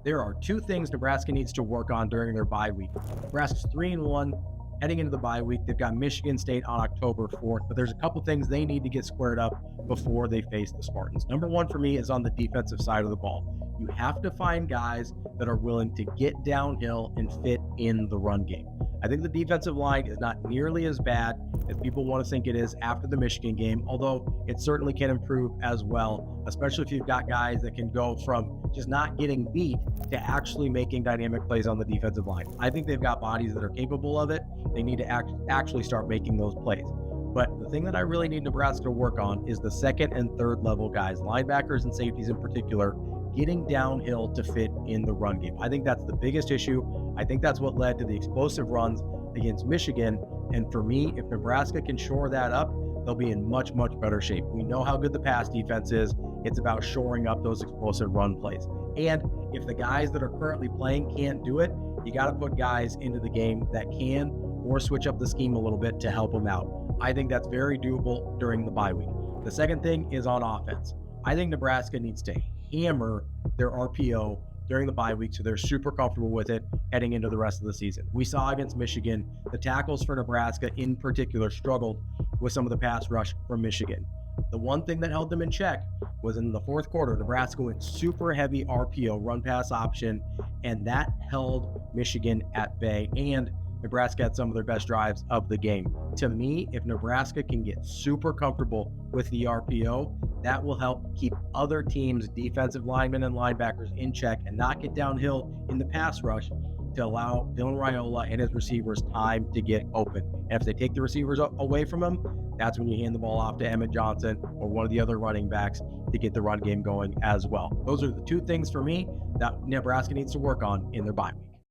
there are two things Nebraska needs to work on during their bye week. Nebraska's 3-1 heading into the bye week. They've got Michigan State on October 4th, but there's a couple things they need to get squared up before they face the Spartans. Number one for me is on the defensive side of the ball. You have to find guys that are willing to get downhill and fit in the run game. I think the defensive line is not nearly as bad as people want to think it is after the Michigan game, although it certainly can improve as well, especially if you've got guys that can go from just not getting beat to actually making dynamic plays on the defensive line. I think they've got bodies that are capable of it. They need to actually start making those plays. But the thing that I really need Nebraska to work on is the second and third level guys, linebackers and safeties in particular, getting downhill to fit in the run game. I think that's the biggest issue. I think that's what led to the explosive runs against Michigan. And for me, if Nebraska can shore that up, they'll be in much, much better shape. We know how good the pass defense is. It's about shoring up those explosive run plays. And if the guys that are currently playing can't do it, you got to put guys into the game that can, or switch up the scheme a little bit to help them out. I think that's very doable during the bye week. The second thing is on offense. I think Nebraska needs to hammer their RPO during the bye week so they're super comfortable with it heading into the rest of the season. We saw against Michigan, the tackles for Nebraska in particular struggled with some of the pass rush from Michigan. The one thing that held them in check was in the fourth quarter, Nebraska went super heavy RPO, run pass option, and that held Michigan at bay, and Nebraska had some of their best drives of the game. To me, if Nebraska can get super comfortable with the RPO, that will help keep other teams' defensive linemen and linebackers in check and not get downhill in the pass rush to allow Dylan Raiola and his receivers time to get open. And if they take the receivers away from him, that's when you hand the ball off to Emmett Johnson or one of the other running backs to get the run game going as well. Those are the two things for me that Nebraska needs to work on in their bye week.